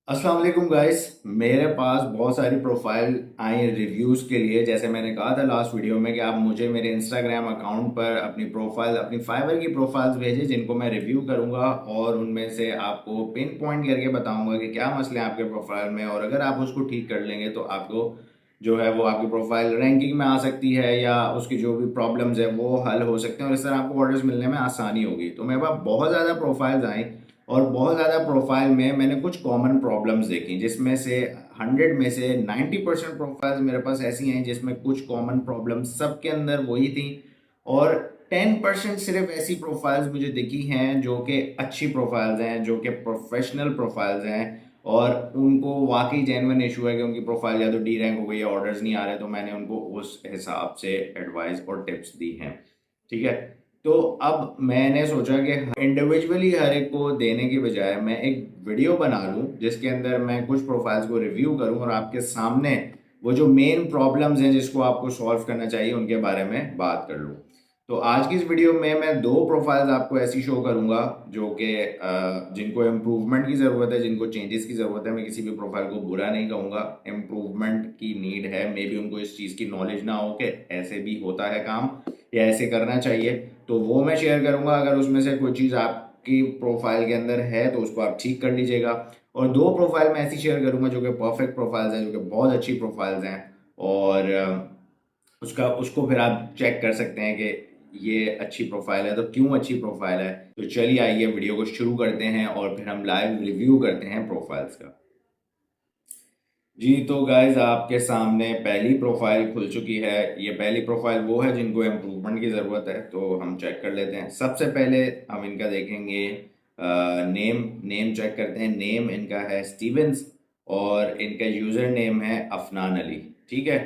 अस्सलाम वालेकुम गाइस। मेरे पास बहुत सारी प्रोफाइल आई रिव्यूज़ के लिए। जैसे मैंने कहा था लास्ट वीडियो में कि आप मुझे मेरे इंस्टाग्राम अकाउंट पर अपनी प्रोफाइल, अपनी फाइवर की प्रोफाइल्स भेजें जिनको मैं रिव्यू करूंगा और उनमें से आपको पिन पॉइंट करके बताऊंगा कि क्या मसले हैं आपके प्रोफाइल में, और अगर आप उसको ठीक कर लेंगे तो आपको जो है वो आपकी प्रोफाइल रैंकिंग में आ सकती है या उसकी जो भी प्रॉब्लम्स है वो हल हो सकते हैं और इस तरह आपको ऑर्डर्स मिलने में आसानी होगी। तो मेरे पास बहुत ज़्यादा प्रोफाइल्स आई और बहुत ज़्यादा प्रोफाइल में मैंने कुछ कॉमन प्रॉब्लम्स देखी, जिसमें से 100 में से 90% प्रोफाइल्स मेरे पास ऐसी हैं जिसमें कुछ कॉमन प्रॉब्लम्स सबके अंदर वही थी, और 10% सिर्फ ऐसी प्रोफाइल्स मुझे दिखी हैं जो कि अच्छी प्रोफाइल्स हैं, जो कि प्रोफेशनल प्रोफाइल्स हैं और उनको वाकई जेन्युइन इशू है कि उनकी प्रोफाइल या तो डी रैंक हो गई या ऑर्डर्स नहीं आ रहे, तो मैंने उनको उस हिसाब से एडवाइस और टिप्स दी हैं। ठीक है। तो अब मैंने सोचा कि इंडिविजुअली हर एक को देने की बजाय मैं एक वीडियो बना लूं जिसके अंदर मैं कुछ प्रोफाइल्स को रिव्यू करूं और आपके सामने वो जो मेन प्रॉब्लम्स हैं जिसको आपको सॉल्व करना चाहिए उनके बारे में बात कर लूं। तो आज की इस वीडियो में मैं दो प्रोफाइल्स आपको ऐसी शो करूंगा जो कि जिनको इम्प्रूवमेंट की ज़रूरत है, जिनको चेंजेस की ज़रूरत है। मैं किसी भी प्रोफाइल को बुरा नहीं कहूँगा, इम्प्रूवमेंट की नीड है। मे बी उनको इस चीज़ की नॉलेज ना हो कि ऐसे भी होता है काम या ऐसे करना चाहिए, तो वो मैं शेयर करूंगा। अगर उसमें से कोई चीज़ आपकी प्रोफाइल के अंदर है तो उसको आप ठीक कर लीजिएगा। और दो प्रोफाइल मैं ऐसी शेयर करूंगा जो कि परफेक्ट प्रोफाइल्स हैं, जो कि बहुत अच्छी प्रोफाइल्स हैं, और उसका उसको फिर आप चेक कर सकते हैं कि ये अच्छी प्रोफाइल है तो क्यों अच्छी प्रोफाइल है। तो चलिए आइए वीडियो को शुरू करते हैं और फिर हम लाइव रिव्यू करते हैं प्रोफाइल्स का। जी तो गाइज आपके सामने पहली प्रोफाइल खुल चुकी है। ये पहली प्रोफाइल वो है जिनको इम्प्रूवमेंट की ज़रूरत है, तो हम चेक कर लेते हैं। सबसे पहले हम इनका देखेंगे नेम। नेम चेक करते हैं। नेम इनका है स्टीवेंस और इनका यूज़र नेम है अफनान अली। ठीक है।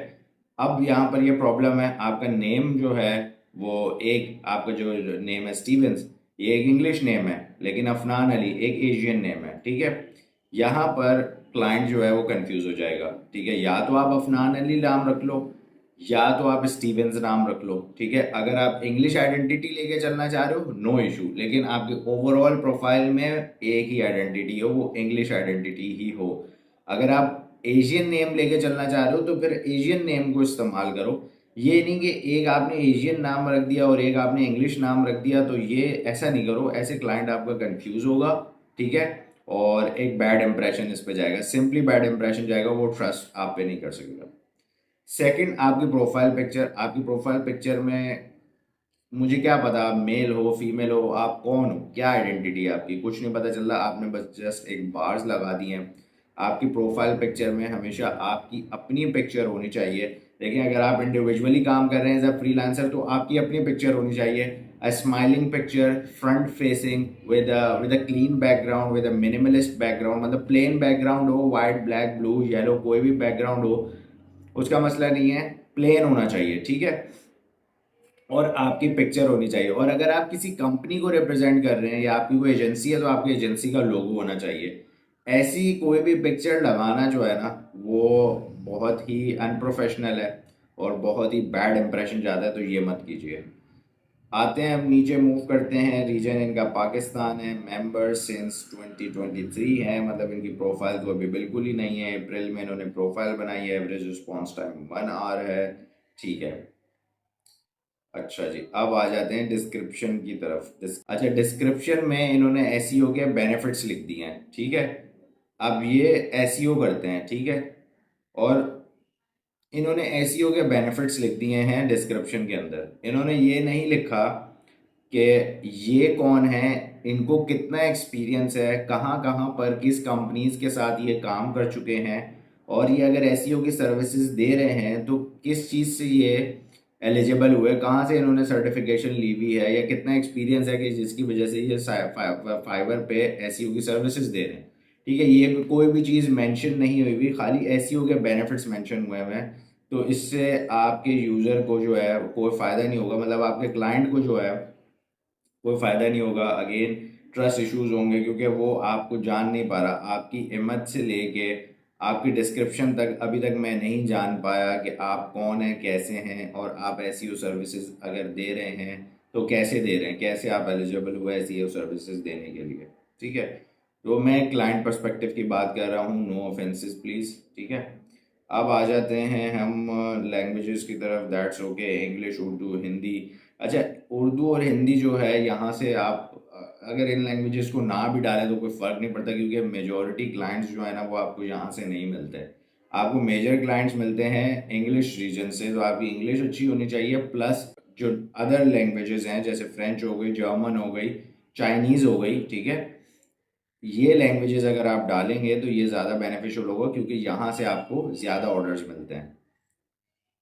अब यहाँ पर ये प्रॉब्लम है, आपका नेम जो है वो एक, आपका जो नेम है स्टीवेंस, ये एक इंग्लिश नेम है, लेकिन अफनान अली एक एशियन नेम है। ठीक है। यहाँ पर क्लाइंट जो है वो कंफ्यूज हो जाएगा। ठीक है। या तो आप अफनान अली नाम रख लो या तो आप स्टीवेंस नाम रख लो। ठीक है। अगर आप इंग्लिश आइडेंटिटी लेके चलना चाह रहे हो नो इशू, लेकिन आपके ओवरऑल प्रोफाइल में एक ही आइडेंटिटी हो, वो इंग्लिश आइडेंटिटी ही हो। अगर आप एशियन नेम लेके चलना चाह रहे हो तो फिर एशियन नेम को इस्तेमाल करो। ये नहीं कि एक आपने एशियन नाम रख दिया और एक आपने इंग्लिश नाम रख दिया, तो ये ऐसा नहीं करो, ऐसे क्लाइंट आपका कंफ्यूज होगा। ठीक है। और एक बैड इंप्रेशन इस पे जाएगा, सिंपली बैड इंप्रेशन जाएगा, वो ट्रस्ट आप पे नहीं कर सकेगा। सेकंड, आपकी प्रोफाइल पिक्चर। आपकी प्रोफाइल पिक्चर में मुझे क्या पता आप मेल हो फीमेल हो, आप कौन हो, क्या आइडेंटिटी है आपकी, कुछ नहीं पता चल रहा। आपने बस जस्ट एक बार्स लगा दिए हैं। आपकी प्रोफाइल पिक्चर में हमेशा आपकी अपनी पिक्चर होनी चाहिए। लेकिन अगर आप इंडिविजुअली काम कर रहे हैं एज अ फ्रीलांसर तो आपकी अपनी पिक्चर होनी चाहिए। अ smiling picture, front facing, with a clean background, with a minimalist background. मतलब प्लेन बैकग्राउंड हो, वाइट ब्लैक ब्लू येलो कोई भी बैकग्राउंड हो, उसका मसला नहीं है, प्लेन होना चाहिए। ठीक है। और आपकी पिक्चर होनी चाहिए। और अगर आप किसी कंपनी को रिप्रेजेंट कर रहे हैं या आपकी कोई एजेंसी है तो आपकी एजेंसी का लोगो होना चाहिए। ऐसी कोई भी पिक्चर लगाना जो है ना वो बहुत ही अनप्रोफेशनल है और बहुत ही बैड इंप्रेशन जाता है, तो ये मत कीजिए। आते हैं, अब नीचे मूव करते हैं। रीजन इनका पाकिस्तान है। मेंबर सिंस 2023 है, मतलब इनकी प्रोफाइल तो अभी बिल्कुल ही नहीं है। अप्रैल में इन्होंने प्रोफाइल बनाई है। एवरेज रिस्पॉन्स टाइम 1 आवर है। ठीक है। अच्छा जी, अब आ जाते हैं डिस्क्रिप्शन की तरफ। अच्छा, डिस्क्रिप्शन में इन्होंने एसईओ के बेनिफिट्स लिख दिए हैं। ठीक है। अब ये एसईओ करते हैं। ठीक है। और इन्होंने एसईओ के बेनिफिट्स लिख दिए हैं डिस्क्रिप्शन के अंदर। इन्होंने ये नहीं लिखा कि ये कौन है, इनको कितना एक्सपीरियंस है, कहाँ कहाँ पर किस कंपनीज के साथ ये काम कर चुके हैं, और ये अगर एसईओ की सर्विसेज दे रहे हैं तो किस चीज़ से ये एलिजिबल हुए, कहाँ से इन्होंने सर्टिफिकेशन ली हुई है, या कितना एक्सपीरियंस है कि जिसकी वजह से ये फाइवर पे एसईओ की सर्विसेज दे रहे हैं। ठीक है। ये कोई भी चीज़ मेंशन नहीं हुई हुई, खाली एसईओ के बेनिफिट्स मेंशन हुए हुए हैं। तो इससे आपके यूज़र को जो है कोई फ़ायदा नहीं होगा, मतलब आपके क्लाइंट को जो है कोई फ़ायदा नहीं होगा। अगेन ट्रस्ट इश्यूज होंगे क्योंकि वो आपको जान नहीं पा रहा। आपकी इमेज से लेके आपकी डिस्क्रिप्शन तक अभी तक मैं नहीं जान पाया कि आप कौन हैं, कैसे हैं, और आप एसईओ सर्विसेज अगर दे रहे हैं तो कैसे दे रहे हैं, कैसे आप एलिजिबल हुए एसईओ सर्विसेज देने के लिए। ठीक है। तो मैं क्लाइंट पर्सपेक्टिव की बात कर रहा हूँ, नो ऑफेंसेस प्लीज़, ठीक है। अब आ जाते हैं हम लैंग्वेजेस की तरफ, that's okay, English, Urdu, Hindi. अच्छा, उर्दू और हिंदी जो है यहाँ से आप अगर इन लैंग्वेजेस को ना भी डालें तो कोई फ़र्क नहीं पड़ता, क्योंकि मेजॉरिटी क्लाइंट्स जो है ना वो आपको यहाँ से नहीं मिलते। आपको मेजर क्लाइंट्स मिलते हैं इंग्लिश रीजन से, तो आपकी इंग्लिश अच्छी होनी चाहिए, प्लस जो अदर लैंग्वेजेस हैं जैसे फ्रेंच हो गई, जर्मन हो गई, चाइनीज़ हो गई, ठीक है। ये लैंग्वेजेस अगर आप डालेंगे तो ये ज़्यादा बेनिफिशियल होगा, क्योंकि यहाँ से आपको ज़्यादा ऑर्डर्स मिलते हैं,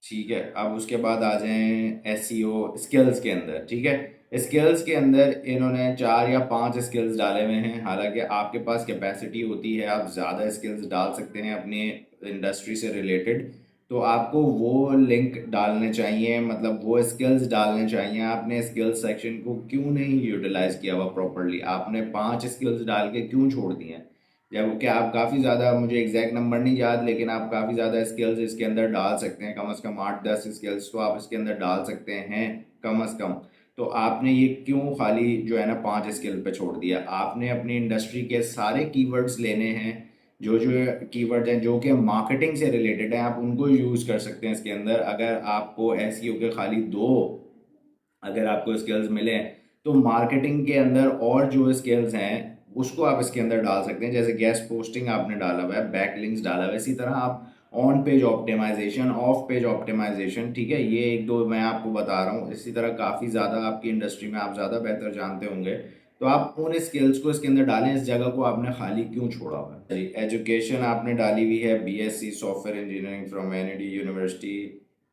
ठीक है। अब उसके बाद आ जाएं एसईओ स्किल्स के अंदर, ठीक है। स्किल्स के अंदर इन्होंने 4 या 5 स्किल्स डाले हुए हैं। हालांकि आपके पास कैपेसिटी होती है, आप ज़्यादा स्किल्स डाल सकते हैं अपनी इंडस्ट्री से रिलेटेड, तो आपको वो लिंक डालने चाहिए, मतलब वो स्किल्स डालने चाहिए। आपने स्किल्स सेक्शन को क्यों नहीं यूटिलाइज किया हुआ प्रॉपरली? आपने 5 स्किल्स डाल के क्यों छोड़ दिए हैं? जब कि आप काफ़ी ज़्यादा, मुझे एग्जैक्ट नंबर नहीं याद, लेकिन आप काफ़ी ज़्यादा स्किल्स इसके अंदर डाल सकते हैं, कम से कम 8-10 स्किल्स तो आप इसके अंदर डाल सकते हैं कम से कम। तो आपने ये क्यों खाली जो है ना 5 स्किल पे छोड़ दिया? आपने अपनी इंडस्ट्री के सारे कीवर्ड्स लेने हैं, जो जो कीवर्ड्स हैं जो कि मार्केटिंग से रिलेटेड हैं, आप उनको यूज़ कर सकते हैं इसके अंदर। अगर आपको एसईओ के खाली 2 अगर आपको स्किल्स मिले तो मार्केटिंग के अंदर और जो स्किल्स हैं उसको आप इसके अंदर डाल सकते हैं। जैसे गेस्ट पोस्टिंग आपने डाला हुआ है, बैक लिंक्स डाला हुआ है, इसी तरह आप on page optimisation, off page optimisation, ठीक है, ये 1-2 मैं आपको बता रहा हूँ। इसी तरह काफ़ी ज़्यादा आपकी इंडस्ट्री में आप ज़्यादा बेहतर जानते होंगे, तो आप उन स्किल्स को इसके अंदर डालें। इस जगह को आपने खाली क्यों छोड़ा हुआ है? जी, एजुकेशन आपने डाली हुई है BSc software engineering from NED university,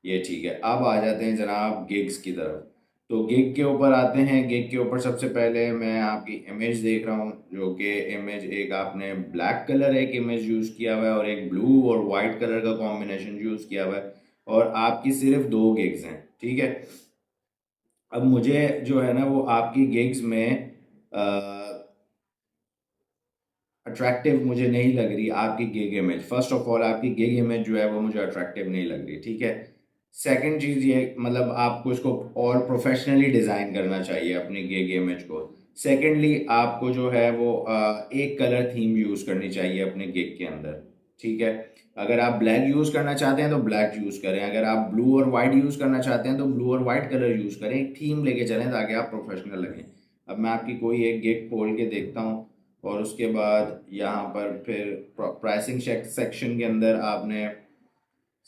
ये ठीक है। अब आ जाते हैं जनाब गिग्स की तरफ। तो गिग के ऊपर आते हैं। गिग के ऊपर सबसे पहले मैं आपकी इमेज देख रहा हूँ, जो कि इमेज एक आपने ब्लैक कलर एक इमेज यूज़ किया हुआ है और एक ब्लू और वाइट कलर का कॉम्बिनेशन यूज़ किया हुआ है, और आपकी सिर्फ 2 गिग्स हैं, ठीक है। अब मुझे जो है ना वो आपकी गिग्स में अट्रैक्टिव मुझे नहीं लग रही आपकी gig image. First of all आपकी गिग इमेज जो है वो मुझे अट्रैक्टिव नहीं लग रही, ठीक है। सेकंड चीज़ ये, मतलब आपको इसको और प्रोफेशनली डिज़ाइन करना चाहिए अपनी गिग इमेज को। सेकंडली आपको जो है वो एक कलर थीम यूज़ करनी चाहिए अपने गिग के अंदर, ठीक है। अगर आप ब्लैक यूज़ करना चाहते हैं तो ब्लैक यूज़ करें, अगर आप ब्लू और वाइट यूज़ करना चाहते हैं तो ब्लू और वाइट कलर यूज़ करें, एक थीम लेके चलें ताकि आप प्रोफेशनल लगें। अब मैं आपकी कोई एक गिग खोल के देखता हूँ, और उसके बाद यहाँ पर फिर प्राइसिंग सेक्शन के अंदर आपने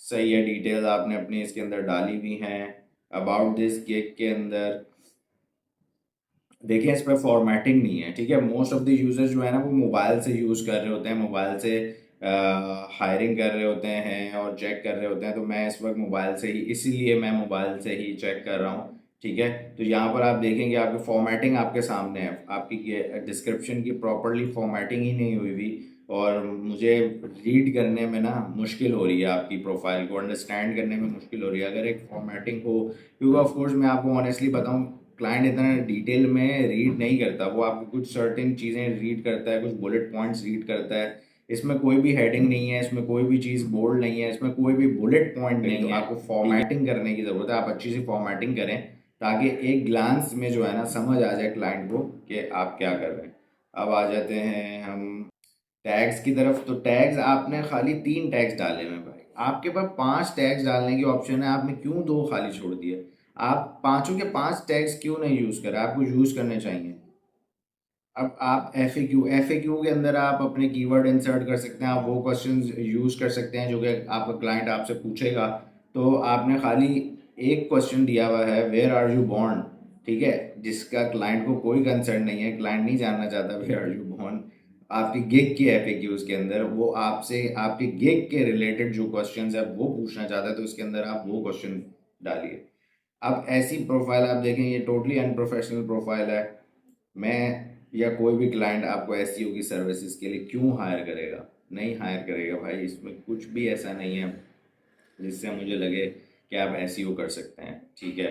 सही है डिटेल आपने अपनी इसके अंदर डाली हुई हैं। अबाउट दिस गिग के अंदर देखिए इस पर फॉर्मेटिंग नहीं है, ठीक है। मोस्ट ऑफ द यूजर्स जो है ना वो मोबाइल से यूज़ कर रहे होते हैं, मोबाइल से हायरिंग कर रहे होते हैं और चेक कर रहे होते हैं। तो मैं इस वक्त मोबाइल से ही, इसीलिए मैं मोबाइल से ही चेक कर रहा हूँ, ठीक है। तो यहाँ पर आप देखेंगे आपकी फॉर्मेटिंग आपके सामने है, आपकी डिस्क्रिप्शन की प्रॉपरली फॉर्मेटिंग ही नहीं हुई हुई, और मुझे रीड करने में ना मुश्किल हो रही है, आपकी प्रोफाइल को अंडरस्टैंड करने में मुश्किल हो रही है अगर एक फॉर्मेटिंग हो। क्योंकि ऑफ कोर्स मैं आपको ऑनेस्टली बताऊं, क्लाइंट इतना डिटेल में रीड नहीं करता, वो आपको कुछ सर्टेन चीज़ें रीड करता है, कुछ बुलेट पॉइंट्स रीड करता है। इसमें कोई भी हेडिंग नहीं है, इसमें कोई भी चीज़ बोल्ड नहीं है, इसमें कोई भी बुलेट पॉइंट नहीं है। तो आपको फॉर्मेटिंग करने की ज़रूरत है, आप अच्छी सी फॉर्मेटिंग करें ताकि एक ग्लांस में जो है ना समझ आ जाए क्लाइंट को कि आप क्या कर रहे हैं। अब आ जाते हैं हम टैग्स की तरफ। तो टैग्स आपने खाली 3 टैग्स डाले हुए हैं भाई, आपके पास 5 टैग्स डालने की ऑप्शन है, आपने क्यों 2 खाली छोड़ दिए? आप पांचों के 5 टैग्स क्यों नहीं यूज़ करें? आपको यूज़ करने चाहिए। अब आप एफ ए क्यू के अंदर आप अपने कीवर्ड इंसर्ट कर सकते हैं, आप वो क्वेश्चंस यूज़ कर सकते हैं जो कि आपका क्लाइंट आपसे पूछेगा। तो आपने खाली एक क्वेश्चन दिया हुआ है, वेयर आर यू बॉर्न, ठीक है, जिसका क्लाइंट को कोई कंसर्न नहीं है, क्लाइंट नहीं जानना चाहता वेयर आर यू बॉर्न। आपकी गिग की एफ के अंदर वो आपसे आपकी गिग के रिलेटेड जो क्वेश्चंस है वो पूछना चाहता है, तो इसके अंदर आप वो क्वेश्चन डालिए। अब ऐसी प्रोफाइल आप देखें, ये टोटली अनप्रोफेशनल प्रोफाइल है। मैं या कोई भी क्लाइंट आपको एसईओ की सर्विसेज के लिए क्यों हायर करेगा? नहीं हायर करेगा भाई, इसमें कुछ भी ऐसा नहीं है जिससे मुझे लगे कि आप एसईओ कर सकते हैं, ठीक है।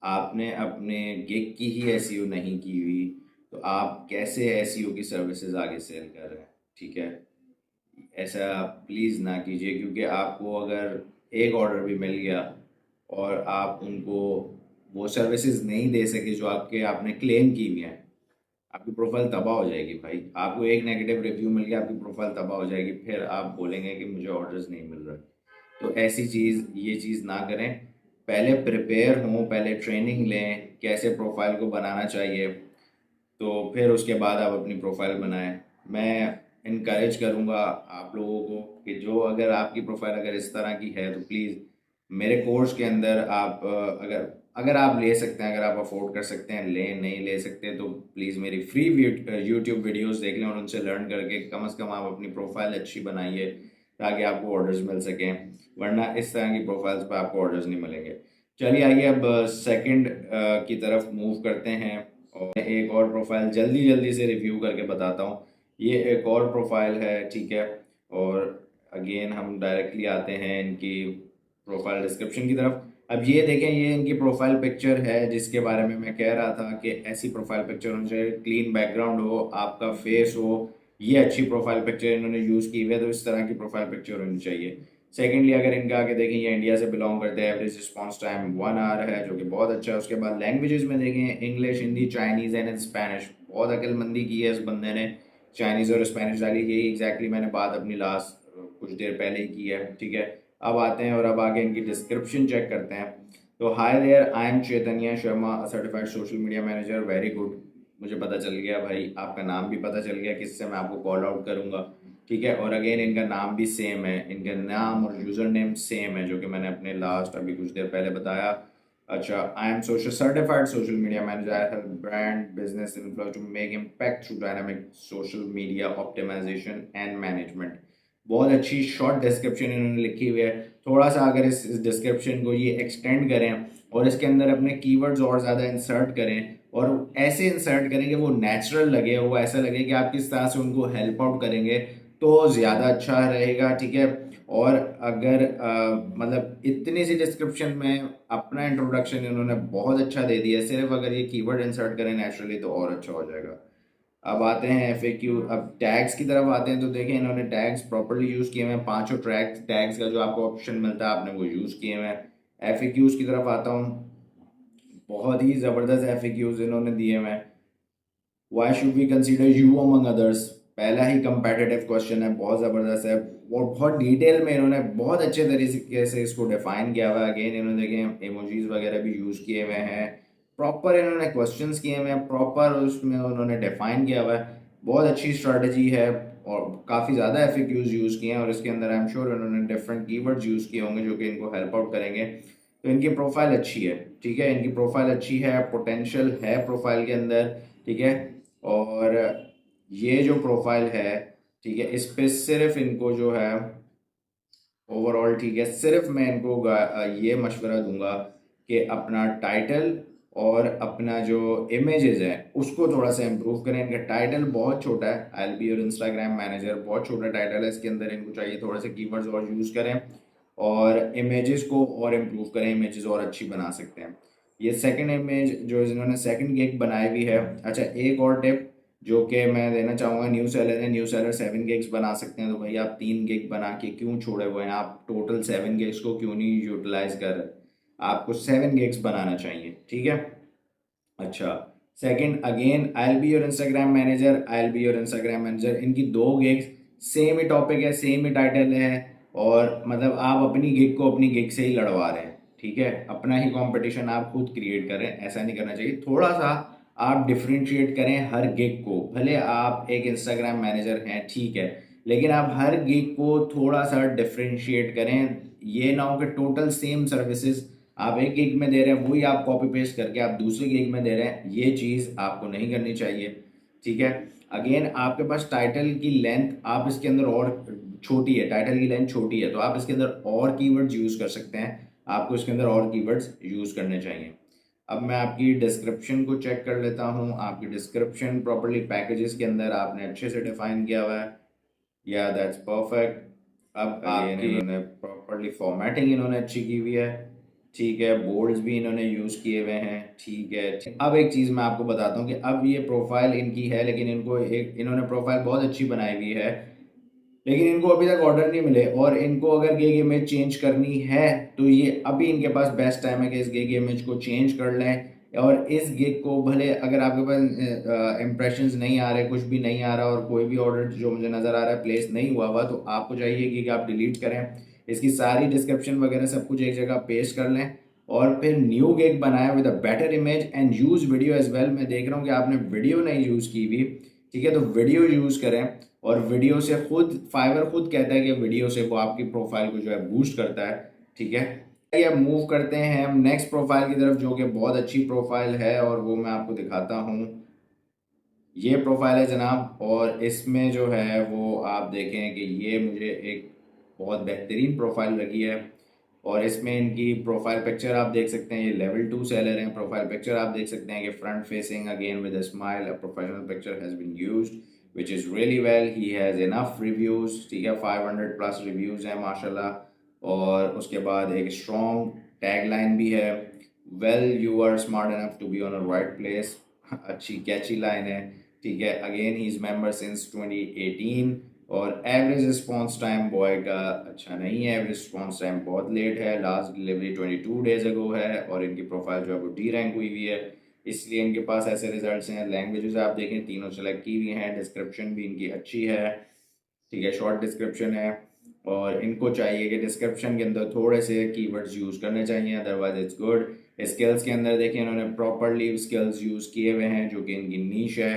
आपने अपने गिग की ही एसईओ नहीं की हुई, तो आप कैसे एसईओ की सर्विसेज आगे सेल कर रहे हैं, ठीक है। ऐसा प्लीज़ ना कीजिए, क्योंकि आपको अगर एक ऑर्डर भी मिल गया और आप उनको वो सर्विसेज नहीं दे सके जो आपके आपने क्लेम की हुई हैं, आपकी प्रोफाइल तबाह हो जाएगी भाई। आपको एक नेगेटिव रिव्यू मिल गया, आपकी प्रोफाइल तबाह हो जाएगी, फिर आप बोलेंगे कि मुझे ऑर्डर्स नहीं मिल रहा। तो ऐसी चीज़, ये चीज़ ना करें। पहले प्रिपेयर हों, पहले ट्रेनिंग लें कैसे प्रोफाइल को बनाना चाहिए, तो फिर उसके बाद आप अपनी प्रोफाइल बनाएं। मैं इनकरेज करूँगा आप लोगों को कि जो, अगर आपकी प्रोफाइल अगर इस तरह की है तो प्लीज़ मेरे कोर्स के अंदर आप अगर अगर आप ले सकते हैं, अगर आप अफोर्ड कर सकते हैं लें, नहीं ले सकते तो प्लीज़ मेरी फ्री यूट्यूब वीडियोस देख लें और उनसे लर्न करके कम से कम आप अपनी प्रोफाइल अच्छी बनाइए ताकि आपको ऑर्डर्स मिल सकें, वरना इस तरह की प्रोफाइल्स पर आपको ऑर्डर्स नहीं मिलेंगे। चलिए आइए अब सेकंड की तरफ मूव करते हैं और एक और प्रोफाइल जल्दी जल्दी से रिव्यू करके बताता हूँ। ये एक और प्रोफाइल है, ठीक है। और अगेन हम डायरेक्टली आते हैं इनकी प्रोफाइल डिस्क्रिप्शन की तरफ। अब ये देखें, ये इनकी प्रोफाइल पिक्चर है जिसके बारे में मैं कह रहा था कि ऐसी प्रोफाइल पिक्चर होनी चाहिए, क्लीन बैकग्राउंड हो, आपका फेस हो। ये अच्छी प्रोफाइल पिक्चर इन्होंने यूज़ की हुई है, तो इस तरह की प्रोफाइल पिक्चर होनी चाहिए। सेकेंडली अगर इनका आगे देखें, ये इंडिया से बिलोंग करते हैं, एवरेज रिस्पॉन्स टाइम 1 आवर है, जो कि बहुत अच्छा है। उसके बाद लैंग्वेजेस में देखें, English, Hindi, Chinese and Spanish. बहुत अक्लमंदी की है इस बंदे ने, चाइनीज़ और स्पेनिश डाली। यही एग्जैक्टली मैंने बात अपनी लास्ट कुछ देर पहले ही की है, ठीक है। अब आते हैं और अब आगे इनकी डिस्क्रिप्शन चेक करते हैं। तो hi there, I am Chaitanya Sharma, certified social media manager. Very good, मुझे पता चल गया भाई, आपका नाम भी पता चल गया किससे मैं आपको कॉल आउट करूंगा, ठीक है। और अगेन इनका नाम भी सेम है, इनका नाम और यूज़र नेम सेम है जो कि मैंने अपने लास्ट अभी कुछ देर पहले बताया। अच्छा, I am social certified social media manager. I help brand business influencer to make impact through dynamic social media optimisation and management. बहुत अच्छी शॉर्ट डिस्क्रिप्शन इन्होंने लिखी हुई है। थोड़ा सा अगर इस डिस्क्रिप्शन को ये एक्सटेंड करें और इसके अंदर अपने कीवर्ड्स और ज़्यादा इंसर्ट करें और ऐसे इंसर्ट करें कि वो नेचुरल लगे, वो ऐसा लगे कि आप किस तरह से उनको हेल्प आउट करेंगे, तो ज़्यादा अच्छा रहेगा, ठीक है। और अगर मतलब इतनी सी डिस्क्रिप्शन में अपना इंट्रोडक्शन इन्होंने बहुत अच्छा दे दिया, सिर्फ अगर ये कीवर्ड इंसर्ट करें नेचुरली तो और अच्छा हो जाएगा। अब आते हैं एफएक्यू, अब टैग्स की तरफ आते हैं। तो देखें, इन्होंने टैग्स प्रॉपर्ली यूज़ किए हुए हैं। पांचों टैग्स का जो आपको ऑप्शन मिलता है आपने वो यूज़ किए हुए हैं। एफएक्यूज़ की तरफ आता हूँ, बहुत ही ज़बरदस्त एफएक्यूज़ इन्होंने दिए हुए हैं। Why should we consider you among others, पहला ही कंपेटिटिव क्वेश्चन है, बहुत ज़बरदस्त है और बहुत डिटेल में इन्होंने बहुत अच्छे तरीके से इसको डिफाइन किया हुआ है। अगेन इन्होंने देखें इमोजीज वगैरह भी यूज़ किए हुए हैं, प्रॉपर इन्होंने क्वेश्चंस किए हुए हैं, प्रॉपर उसमें उन्होंने डिफाइन किया हुआ है। बहुत अच्छी स्ट्रेटजी है और काफ़ी ज़्यादा एफएक्यूज यूज़ किए हैं और इसके अंदर आई एम श्योर उन्होंने डिफरेंट कीवर्ड्स यूज़ किए होंगे जो कि इनको हेल्प आउट करेंगे। तो इनकी प्रोफाइल अच्छी है, ठीक है, इनकी प्रोफाइल अच्छी है, पोटेंशियल है प्रोफाइल के अंदर, ठीक है। और ये जो प्रोफाइल है, ठीक है, इस पे सिर्फ इनको जो है ओवरऑल, ठीक है, सिर्फ मैं इनको ये मशवरा दूंगा कि अपना टाइटल और अपना जो इमेजेस है उसको थोड़ा सा इम्प्रूव करें। इनका टाइटल बहुत छोटा है, आई बी और इंस्टाग्राम मैनेजर, बहुत छोटा टाइटल है, इसके अंदर इनको चाहिए थोड़े से कीवर्ड्स और यूज़ करें और इमेजेस को और इम्प्रूव करें, इमेजेस और अच्छी बना सकते हैं। ये सेकंड इमेज जो इन्होंने सेकंड गिग बनाई हुई है। अच्छा, एक और टिप जो कि मैं देना चाहूँगा, न्यू सेलर है, न्यू सेलर 7 गिग्स बना सकते हैं, तो भाई आप 3 गिग बना के क्यों छोड़े हुए हैं, आप टोटल 7 गिग्स को क्यों नहीं यूटिलाइज कर रहे, आपको 7 गिग्स बनाना चाहिए, ठीक है। अच्छा, second, again I be your Instagram manager, I be your Instagram manager, इनकी 2 गिग्स, सेम ही टॉपिक है, सेम ही टाइटल है और मतलब आप अपनी गिग को अपनी गिग से ही लड़वा रहे हैं, ठीक है। अपना ही कंपटीशन आप खुद क्रिएट कर रहे हैं, ऐसा नहीं करना चाहिए। थोड़ा सा आप डिफ्रेंशिएट करें हर गिग को, भले आप एक इंस्टाग्राम मैनेजर हैं, ठीक है, लेकिन आप हर गिग को थोड़ा सा डिफ्रेंशिएट करें। ये ना हो कि टोटल सेम सर्विसेज आप एक गिग में दे रहे हैं, वही आप कॉपी पेस्ट करके आप दूसरे गिग में दे रहे हैं, ये चीज़ आपको नहीं करनी चाहिए, ठीक है। अगेन आपके पास टाइटल की लेंथ आप इसके अंदर और छोटी है, टाइटल की लेंथ छोटी है, तो आप इसके अंदर और कीवर्ड्स यूज़ कर सकते हैं, आपको इसके अंदर और कीवर्ड्स यूज़ करने चाहिए। अब मैं आपकी डिस्क्रिप्शन को चेक कर लेता हूँ। आपकी डिस्क्रिप्शन प्रॉपर्ली पैकेजेस के अंदर आपने अच्छे से डिफाइन किया हुआ है, या दैट्स परफेक्ट। अब आपकी इन्होंने प्रॉपर्ली फॉर्मेटिंग इन्होंने अच्छी की हुई है, ठीक है, बोर्ड्स भी इन्होंने यूज़ किए हुए हैं, ठीक है। अब एक चीज़ मैं आपको बताता हूँ कि अब ये प्रोफाइल इनकी है, लेकिन इनको एक इन्होंने प्रोफाइल बहुत अच्छी बनाई हुई है, लेकिन इनको अभी तक ऑर्डर नहीं मिले और इनको अगर गिग इमेज चेंज करनी है तो ये अभी इनके पास बेस्ट टाइम है कि इस गिग इमेज को चेंज कर लें। और इस गिग को भले अगर आपके पास इम्प्रेशंस नहीं आ रहे, कुछ भी नहीं आ रहा और कोई भी ऑर्डर जो मुझे नज़र आ रहा है प्लेस नहीं हुआ हुआ, तो आपको चाहिए कि आप डिलीट करें, इसकी सारी डिस्क्रिप्शन वगैरह सब कुछ एक जगह पेस्ट कर लें और फिर न्यू गिग बनाए with a better image and use video as well. मैं देख रहा हूँ कि आपने वीडियो नहीं यूज़ की हुई, ठीक है, तो वीडियो यूज़ करें और वीडियो से खुद फाइवर खुद कहता है कि वीडियो से वो आपकी प्रोफाइल को जो है बूस्ट करता है, ठीक है। अब मूव करते हैं हम नेक्स्ट प्रोफाइल की तरफ, जो कि बहुत अच्छी प्रोफाइल है और वो मैं आपको दिखाता हूँ। ये प्रोफाइल है जनाब, और इसमें जो है वो आप देखें कि ये मुझे एक बहुत बेहतरीन प्रोफाइल लगी है। और इसमें इनकी प्रोफाइल पिक्चर आप देख सकते हैं, ये लेवल 2 सेलर हैं। प्रोफाइल पिक्चर आप देख सकते हैं कि front facing again with a smile, a professional picture has been used which is really well. He has enough reviews, ठीक है, 500 प्लस रिव्यूज़ हैं माशाल्लाह। और उसके बाद एक स्ट्रॉन्ग टैग लाइन भी है, well you are smart enough to be on a right place. अच्छी कैची लाइन है, ठीक है। Again he is member since 2018। और एवरेज रिस्पॉन्स टाइम बॉय का अच्छा नहीं है, एवरेज रिस्पॉन्स टाइम बहुत लेट है, लास्ट डिलीवरी 22 डेज अगो है। और इनकी प्रोफाइल जो है वो डी रैंक हुई हुई है, इसलिए इनके पास ऐसे रिजल्ट्स हैं। लैंग्वेजेस आप देखें तीनों सेलेक्ट की हुई हैं, डिस्क्रिप्शन भी इनकी अच्छी है, ठीक है, शॉर्ट डिस्क्रिप्शन है। और इनको चाहिए कि डिस्क्रिप्शन के अंदर थोड़े से कीवर्ड्स यूज़ करने चाहिए, अदरवाइज इट्स गुड। स्किल्स के अंदर देखिए इन्होंने प्रॉपरली स्किल्स यूज़ किए हुए हैं जो कि इनकी नीश है।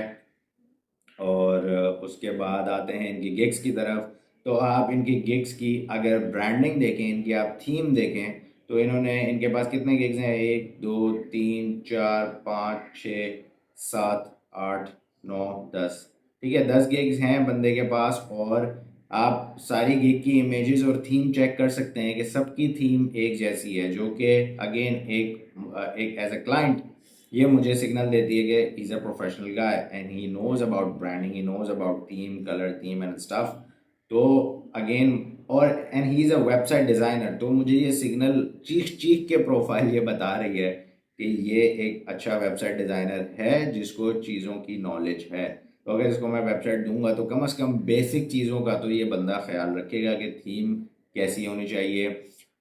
और उसके बाद आते हैं इनकी गिग्स की तरफ। तो आप इनकी गिग्स की अगर ब्रांडिंग देखें, इनकी आप थीम देखें, तो इन्होंने इनके पास कितने गिग्स हैं, 1 2 3 4 5 6 7 8 9 10, ठीक है, 10 गिग्स हैं बंदे के पास। और आप सारी गिग की इमेजेस और थीम चेक कर सकते हैं कि सबकी थीम एक जैसी है, जो कि अगेन एक एज अ क्लाइंट ये मुझे सिग्नल देती है कि is a professional guy and he knows about branding, he knows about theme, colour theme and stuff. तो अगेन और and he is a website designer, तो मुझे ये सिग्नल चीख चीख के प्रोफाइल ये बता रही है कि ये एक अच्छा वेबसाइट डिज़ाइनर है जिसको चीज़ों की नॉलेज है। तो अगर इसको मैं वेबसाइट दूंगा तो कम से कम बेसिक चीज़ों का तो ये बंदा ख्याल रखेगा कि थीम कैसी होनी चाहिए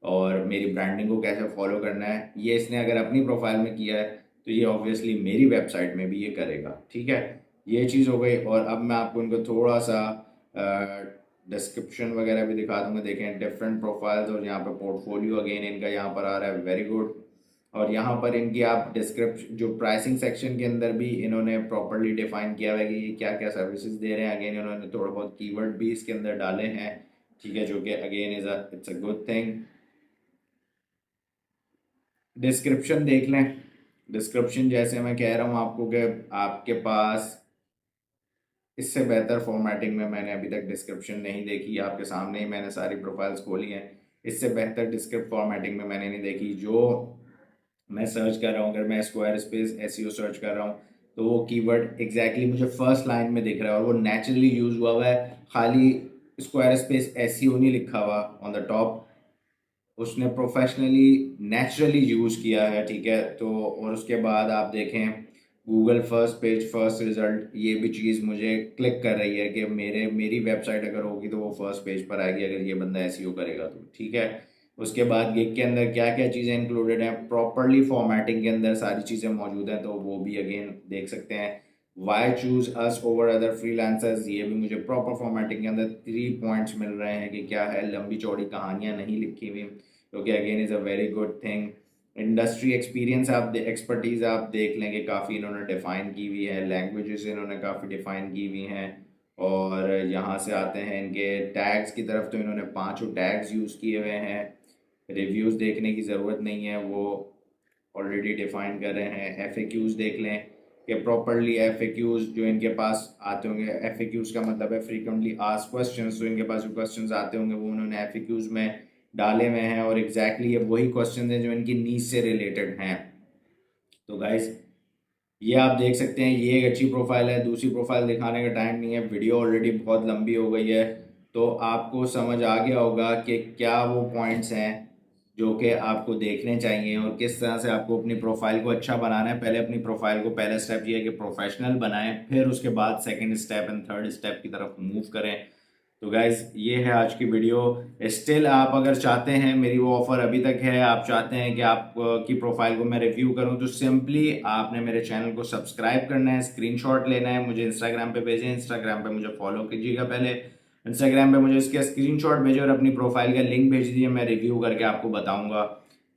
और मेरी ब्रांडिंग को कैसे फॉलो करना है। ये इसने अगर अपनी प्रोफाइल में किया है तो ये ऑब्वियसली मेरी वेबसाइट में भी ये करेगा, ठीक है। ये चीज़ हो गई। और अब मैं आपको इनको थोड़ा सा डिस्क्रिप्शन वगैरह भी दिखा दूंगा। देखें डिफरेंट प्रोफाइल्स, और यहाँ पर पोर्टफोलियो अगेन इनका यहाँ पर आ रहा है, वेरी गुड। और यहाँ पर इनकी आप डिस्क्रिप्शन जो प्राइसिंग सेक्शन के अंदर भी इन्होंने प्रॉपरली डिफाइन किया हुआ है कि ये क्या क्या सर्विसेज दे रहे हैं। अगेन इन्होंने थोड़ा बहुत कीवर्ड भी इसके अंदर डाले हैं, ठीक है, जो कि again it's a good thing. Description देख लें। डिस्क्रिप्शन जैसे मैं कह रहा हूँ आपको कि आपके पास इससे बेहतर फॉर्मेटिंग में मैंने अभी तक डिस्क्रिप्शन नहीं देखी। आपके सामने ही मैंने सारी प्रोफाइल्स खोली हैं, इससे बेहतर डिस्क्रिप्ट फॉर्मेटिंग में मैंने नहीं देखी। जो मैं सर्च कर रहा हूँ, अगर मैं स्क्वायर स्पेस एसईओ सर्च कर रहा हूँ तो वो कीवर्ड एग्जैक्टली मुझे फर्स्ट लाइन में दिख रहा है और वो नेचुरली यूज हुआ हुआ है, खाली स्क्वायर स्पेस एसईओ नहीं लिखा हुआ ऑन द टॉप, उसने प्रोफेशनली नेचुरली यूज़ किया है, ठीक है। तो और उसके बाद आप देखें Google first page first result, ये भी चीज़ मुझे क्लिक कर रही है कि मेरी वेबसाइट अगर होगी तो वो फर्स्ट पेज पर आएगी अगर ये बंदा एसईओ करेगा तो, ठीक है। उसके बाद गिग के अंदर क्या क्या चीज़ें इंक्लूडेड हैं, प्रॉपरली फॉर्मेटिंग के अंदर सारी चीज़ें मौजूद हैं, तो वो भी अगेन देख सकते हैं। Why choose us over other freelancers, ये भी मुझे प्रॉपर फॉर्मेटिंग के अंदर 3 पॉइंट्स मिल रहे हैं कि क्या है, लंबी चौड़ी कहानियाँ नहीं लिखी हुई, जो कि again is a very good thing. Industry experience आप एक्सपर्टीज़ आप देख लेंगे, काफ़ी इन्होंने डिफ़ाइन की हुई है, लैंग्वेजेस इन्होंने काफ़ी डिफ़ाइन की हुई हैं। और यहाँ से आते हैं इनके टैग्स की तरफ, तो इन्होंने 5 टैग्स यूज़ किए हुए हैं। रिव्यूज़ देखने की ज़रूरत नहीं है, वो ऑलरेडी डिफ़ाइन कर रहे हैं। एफएक्यूज़ देख लें कि प्रॉपरली एफएक्यूज़ जो इनके पास आते होंगे, एफएक्यूज़ का मतलब है फ्रीक्वेंटली आस्क्ड क्वेश्चंस, जो इनके पास जो क्वेश्चंस आते होंगे वो उन्होंने एफएक्यूज़ में डाले हुए हैं और एग्जैक्टली ये वही क्वेश्चन हैं जो इनकी नीड से रिलेटेड हैं। तो गाइस ये आप देख सकते हैं, ये एक अच्छी प्रोफाइल है। दूसरी प्रोफाइल दिखाने का टाइम नहीं है, वीडियो ऑलरेडी बहुत लंबी हो गई है, तो आपको समझ आ गया होगा कि क्या वो पॉइंट्स हैं जो कि आपको देखने चाहिए और किस तरह से आपको अपनी प्रोफाइल को अच्छा बनाना है। पहले अपनी प्रोफाइल को, पहला स्टेप ये है कि प्रोफेशनल बनाएं, फिर उसके बाद second step and third step की तरफ मूव करें। तो गाइज ये है आज की वीडियो। स्टिल आप अगर चाहते हैं, मेरी वो ऑफर अभी तक है, आप चाहते हैं कि आप की प्रोफाइल को मैं रिव्यू करूं, तो सिंपली आपने मेरे चैनल को सब्सक्राइब करना है, स्क्रीनशॉट लेना है, मुझे इंस्टाग्राम पे भेजें, इंस्टाग्राम पे मुझे फॉलो कीजिएगा पहले, इंस्टाग्राम पे मुझे इसका स्क्रीनशॉट भेजें और अपनी प्रोफाइल का लिंक भेज दीजिए। मैं रिव्यू करके आपको बताऊंगा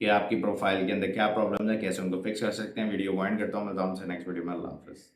कि आपकी प्रोफाइल के अंदर क्या प्रॉब्लम है, कैसे उनको फिक्स कर सकते हैं। वीडियो को एंड करता हूँ, मिलता हूँ नेक्स्ट वीडियो में। अल्लाह हाफिज़।